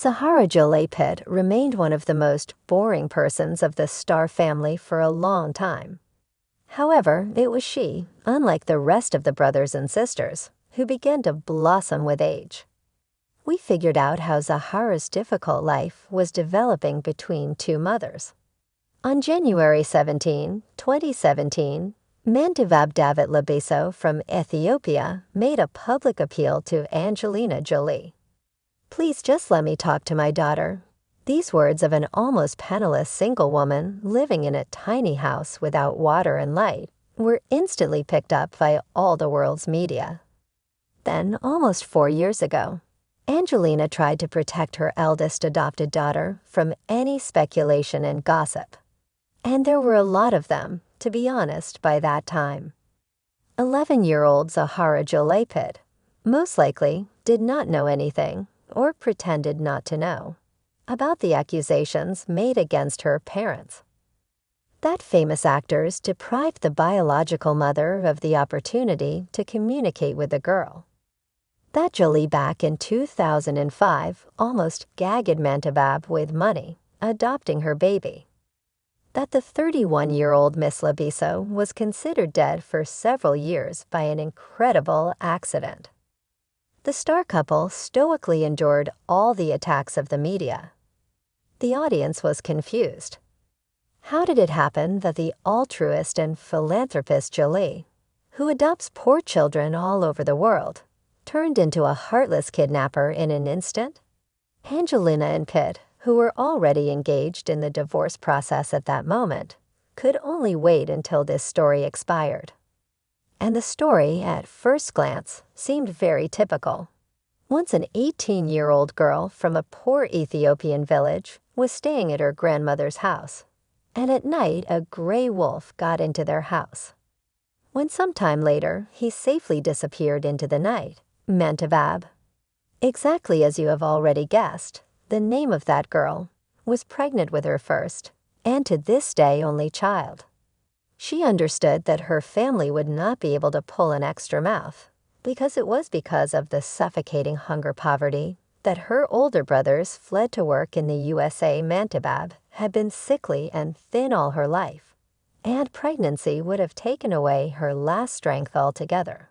Zahara Jolie-Pitt remained one of the most boring persons of the star family for a long time. However, it was she, unlike the rest of the brothers and sisters, who began to blossom with age. We figured out how Zahara's difficult life was developing between two mothers. On January 17, 2017, Mantevab Davit Lebiso from Ethiopia made a public appeal to Angelina Jolie. "Please just let me talk to my daughter." These words of an almost penniless single woman living in a tiny house without water and light were instantly picked up by all the world's media. Then, almost 4 years ago, Angelina tried to protect her eldest adopted daughter from any speculation and gossip. And there were a lot of them, to be honest, by that time. 11-year-old Zahara Jolie-Pitt most likely did not know anything, or pretended not to know, about the accusations made against her parents. That famous actors deprived the biological mother of the opportunity to communicate with the girl. That Jolie back in 2005 almost gagged Mantevab with money, adopting her baby. That the 31-year-old Miss Lebiso was considered dead for several years by an incredible accident. The star couple stoically endured all the attacks of the media. The audience was confused. How did it happen that the altruist and philanthropist Jolie, who adopts poor children all over the world, turned into a heartless kidnapper in an instant? Angelina and Pitt, who were already engaged in the divorce process at that moment, could only wait until this story expired. And the story, at first glance, seemed very typical. Once an 18-year-old girl from a poor Ethiopian village was staying at her grandmother's house, and at night a gray wolf got into their house. When sometime later he safely disappeared into the night, Mantevab, exactly as you have already guessed, the name of that girl, was pregnant with her first, and to this day only child. She understood that her family would not be able to pull an extra mouth, because it was because of the suffocating hunger poverty that her older brothers fled to work in the USA. Mantevab had been sickly and thin all her life, and pregnancy would have taken away her last strength altogether.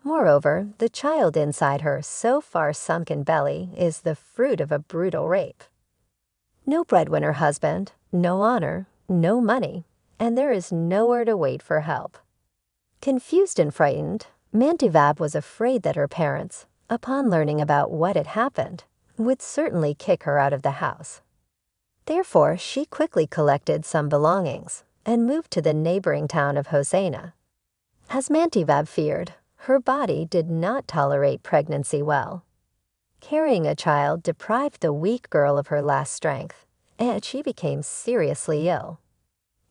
Moreover, the child inside her so far sunken belly is the fruit of a brutal rape. No breadwinner husband, no honor, no money, and there is nowhere to wait for help. Confused and frightened, Mantevab was afraid that her parents, upon learning about what had happened, would certainly kick her out of the house. Therefore, she quickly collected some belongings and moved to the neighboring town of Hosanna. As Mantevab feared, her body did not tolerate pregnancy well. Carrying a child deprived the weak girl of her last strength, and she became seriously ill.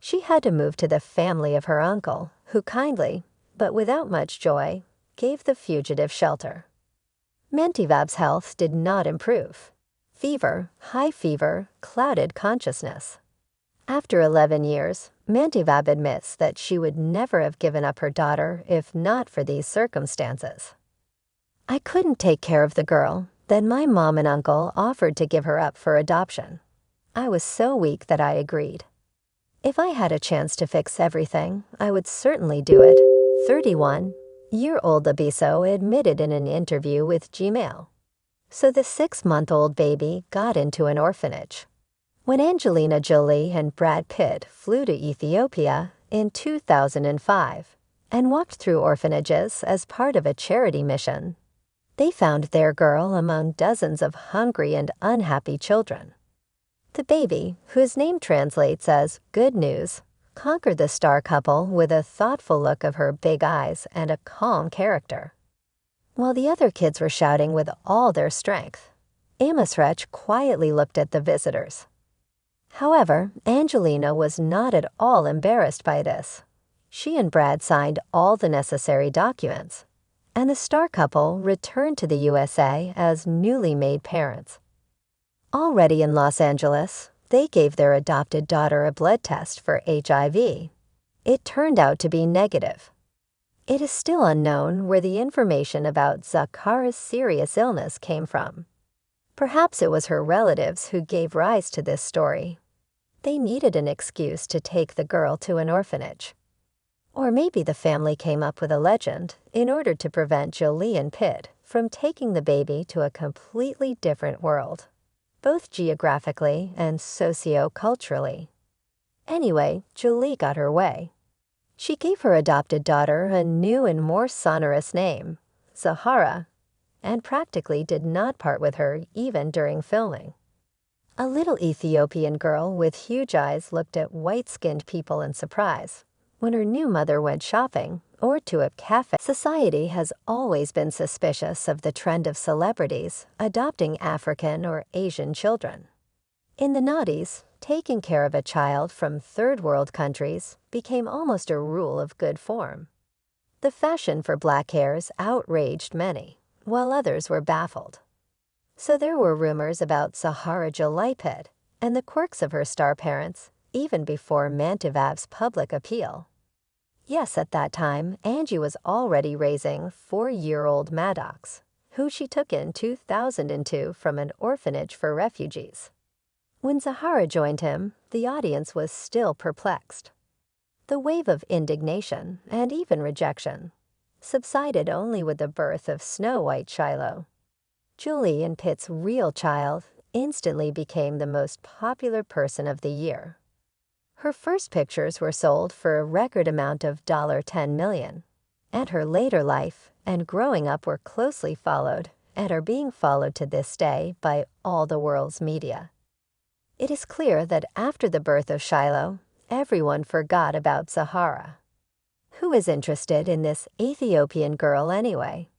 She had to move to the family of her uncle, who kindly, but without much joy, gave the fugitive shelter. Mantevab's health did not improve. Fever, high fever, clouded consciousness. After 11 years, Mantevab admits that she would never have given up her daughter if not for these circumstances. "I couldn't take care of the girl, then my mom and uncle offered to give her up for adoption. I was so weak that I agreed. If I had a chance to fix everything, I would certainly do it," 31-year-old Lebiso admitted in an interview with Gmail. So the 6-month-old baby got into an orphanage. When Angelina Jolie and Brad Pitt flew to Ethiopia in 2005 and walked through orphanages as part of a charity mission, they found their girl among dozens of hungry and unhappy children. The baby, whose name translates as "good news," conquered the star couple with a thoughtful look of her big eyes and a calm character. While the other kids were shouting with all their strength, Amos-Rech quietly looked at the visitors. However, Angelina was not at all embarrassed by this. She and Brad signed all the necessary documents, and the star couple returned to the USA as newly made parents. Already in Los Angeles, they gave their adopted daughter a blood test for HIV. It turned out to be negative. It is still unknown where the information about Zahara's serious illness came from. Perhaps it was her relatives who gave rise to this story. They needed an excuse to take the girl to an orphanage. Or maybe the family came up with a legend in order to prevent Jolie and Pitt from taking the baby to a completely different world, both geographically and socio-culturally. Anyway, Jolie got her way. She gave her adopted daughter a new and more sonorous name, Zahara, and practically did not part with her even during filming. A little Ethiopian girl with huge eyes looked at white-skinned people in surprise when her new mother went shopping or to a cafe. Society has always been suspicious of the trend of celebrities adopting African or Asian children. In the noughties, taking care of a child from third-world countries became almost a rule of good form. The fashion for black hairs outraged many, while others were baffled. So there were rumors about Zahara Jolie-Pitt and the quirks of her star parents even before Mantevab's public appeal. Yes, at that time, Angie was already raising 4-year-old Maddox, who she took in 2002 from an orphanage for refugees. When Zahara joined him, the audience was still perplexed. The wave of indignation, and even rejection, subsided only with the birth of Snow White Shiloh. Jolie and Pitt's real child instantly became the most popular person of the year. Her first pictures were sold for a record amount of $10 million, and her later life and growing up were closely followed and are being followed to this day by all the world's media. It is clear that after the birth of Shiloh, everyone forgot about Zahara. Who is interested in this Ethiopian girl anyway?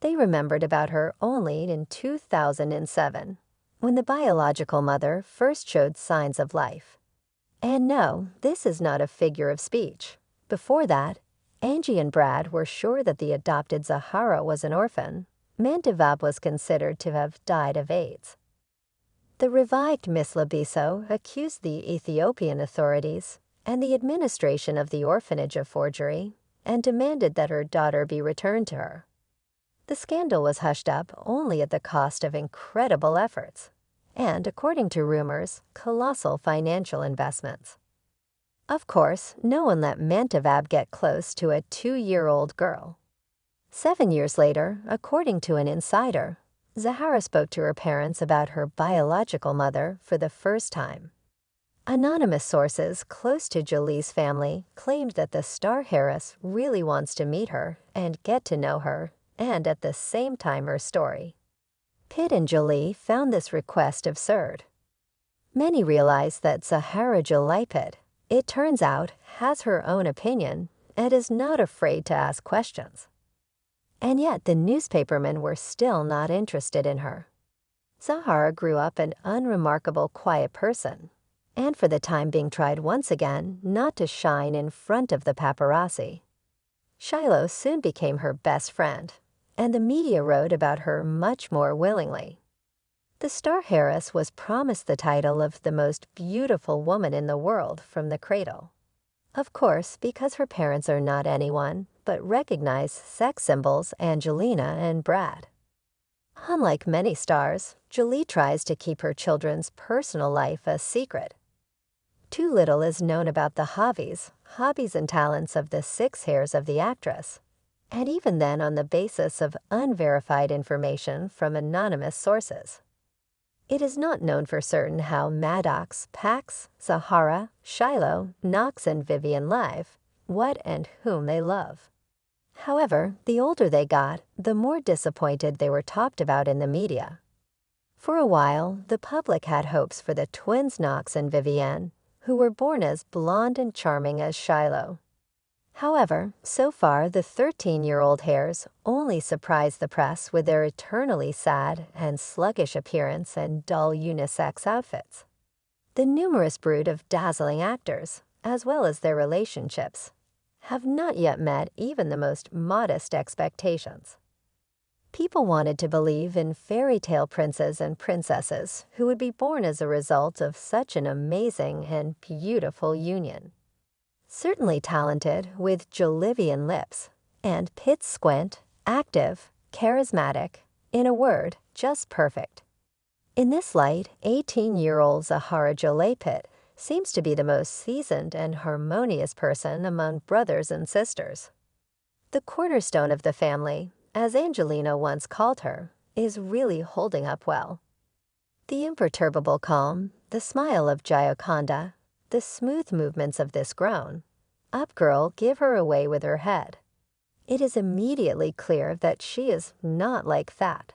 They remembered about her only in 2007, when the biological mother first showed signs of life. And no, this is not a figure of speech. Before that, Angie and Brad were sure that the adopted Zahara was an orphan. Mantevab was considered to have died of AIDS. The revived Miss Lebiso accused the Ethiopian authorities and the administration of the orphanage of forgery and demanded that her daughter be returned to her. The scandal was hushed up only at the cost of incredible efforts and, according to rumors, colossal financial investments. Of course, no one let Mantevab get close to a 2-year-old girl. 7 years later, according to an insider, Zahara spoke to her parents about her biological mother for the first time. Anonymous sources close to Jolie's family claimed that the star heiress really wants to meet her and get to know her, and at the same time her story. Pitt and Jolie found this request absurd. Many realized that Zahara Jolie-Pitt, it turns out, has her own opinion and is not afraid to ask questions. And yet the newspapermen were still not interested in her. Zahara grew up an unremarkable, quiet person, and for the time being tried once again not to shine in front of the paparazzi. Shiloh soon became her best friend, and the media wrote about her much more willingly. The star heiress was promised the title of the most beautiful woman in the world from the cradle. Of course, because her parents are not anyone but recognized sex symbols Angelina and Brad. Unlike many stars, Jolie tries to keep her children's personal life a secret. Too little is known about the hobbies and talents of the 6 heirs of the actress, and even then on the basis of unverified information from anonymous sources. It is not known for certain how Maddox, Pax, Zahara, Shiloh, Knox, and Vivian live, what and whom they love. However, the older they got, the more disappointed they were talked about in the media. For a while, the public had hopes for the twins Knox and Vivian, who were born as blonde and charming as Shiloh. However, so far the 13-year-old heirs only surprised the press with their eternally sad and sluggish appearance and dull unisex outfits. The numerous brood of dazzling actors, as well as their relationships, have not yet met even the most modest expectations. People wanted to believe in fairy tale princes and princesses who would be born as a result of such an amazing and beautiful union. Certainly talented with Jolivian lips, and Pitt's squint, active, charismatic, in a word, just perfect. In this light, 18-year-old Zahara Jolie-Pitt seems to be the most seasoned and harmonious person among brothers and sisters. The cornerstone of the family, as Angelina once called her, is really holding up well. The imperturbable calm, the smile of Gioconda, the smooth movements of this grown-up girl give her away with her head. It is immediately clear that she is not like that.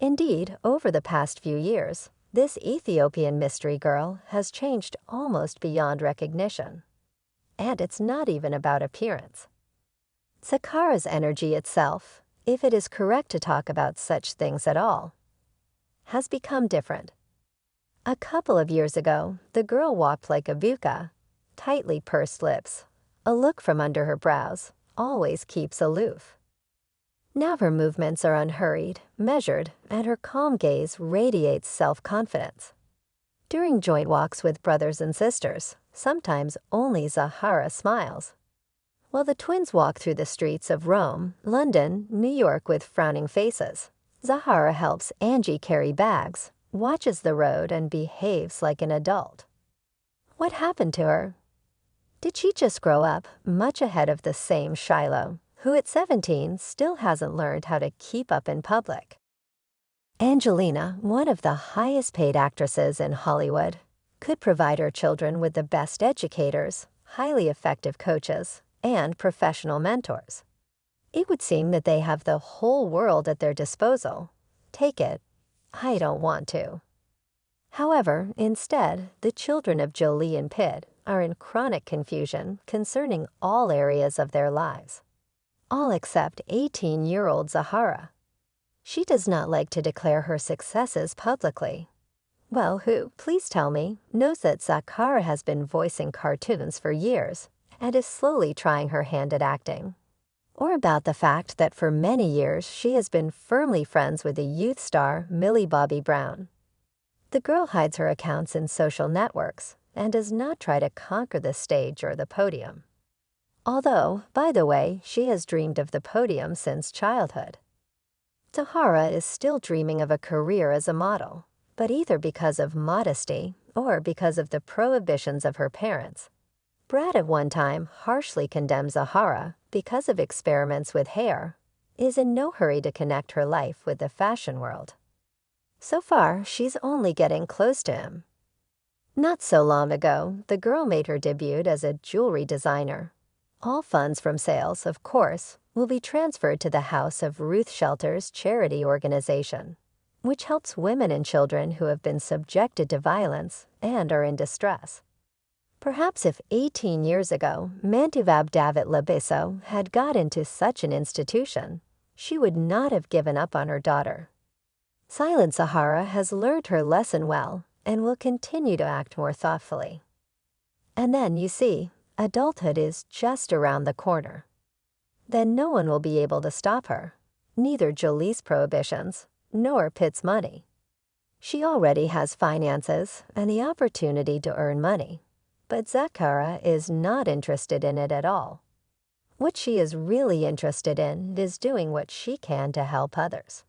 Indeed, over the past few years, this Ethiopian mystery girl has changed almost beyond recognition. And it's not even about appearance. Zahara's energy itself, if it is correct to talk about such things at all, has become different. A couple of years ago, the girl walked like a buka, tightly pursed lips, a look from under her brows, always keeps aloof. Now her movements are unhurried, measured, and her calm gaze radiates self-confidence. During joint walks with brothers and sisters, sometimes only Zahara smiles. While the twins walk through the streets of Rome, London, New York with frowning faces, Zahara helps Angie carry bags, watches the road, and behaves like an adult. What happened to her? Did she just grow up much ahead of the same Shiloh, who at 17 still hasn't learned how to keep up in public? Angelina, one of the highest-paid actresses in Hollywood, could provide her children with the best educators, highly effective coaches, and professional mentors. It would seem that they have the whole world at their disposal. Take it. I don't want to. However, instead, the children of Jolie and Pitt are in chronic confusion concerning all areas of their lives. All except 18-year-old Zahara. She does not like to declare her successes publicly. Well, who, please tell me, knows that Zahara has been voicing cartoons for years and is slowly trying her hand at acting? Or about the fact that for many years she has been firmly friends with the youth star Millie Bobby Brown. The girl hides her accounts in social networks and does not try to conquer the stage or the podium. Although, by the way, she has dreamed of the podium since childhood. Zahara is still dreaming of a career as a model, but either because of modesty or because of the prohibitions of her parents. Brad at one time harshly condemned Zahara because of experiments with hair, is in no hurry to connect her life with the fashion world. So far, she's only getting close to him. Not so long ago, the girl made her debut as a jewelry designer. All funds from sales, of course, will be transferred to the House of Ruth Shelter's charity organization, which helps women and children who have been subjected to violence and are in distress. Perhaps if 18 years ago Mantevab Davit Lebiso had got into such an institution, she would not have given up on her daughter. Silent Zahara has learned her lesson well and will continue to act more thoughtfully. And then, you see, adulthood is just around the corner. Then no one will be able to stop her, neither Jolie's prohibitions nor Pitt's money. She already has finances and the opportunity to earn money. But Zahara is not interested in it at all. What she is really interested in is doing what she can to help others.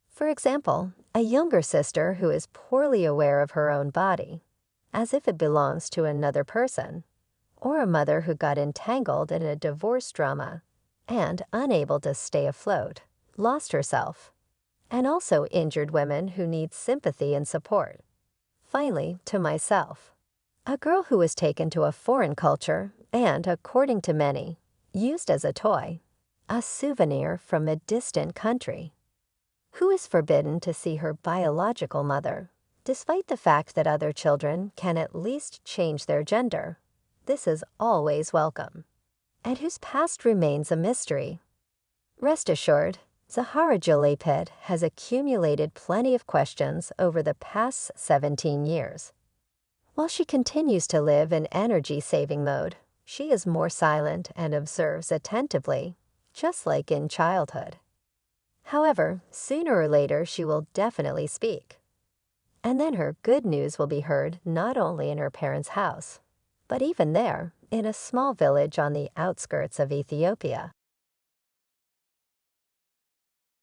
For example, a younger sister who is poorly aware of her own body, as if it belongs to another person, or a mother who got entangled in a divorce drama and, unable to stay afloat, lost herself, and also injured women who need sympathy and support. Finally, to myself. A girl who was taken to a foreign culture and, according to many, used as a toy, a souvenir from a distant country. Who is forbidden to see her biological mother, despite the fact that other children can at least change their gender. This is always welcome. And whose past remains a mystery. Rest assured, Zahara Jolie-Pitt has accumulated plenty of questions over the past 17 years. While she continues to live in energy-saving mode, she is more silent and observes attentively, just like in childhood. However, sooner or later she will definitely speak. And then her good news will be heard not only in her parents' house, but even there, in a small village on the outskirts of Ethiopia.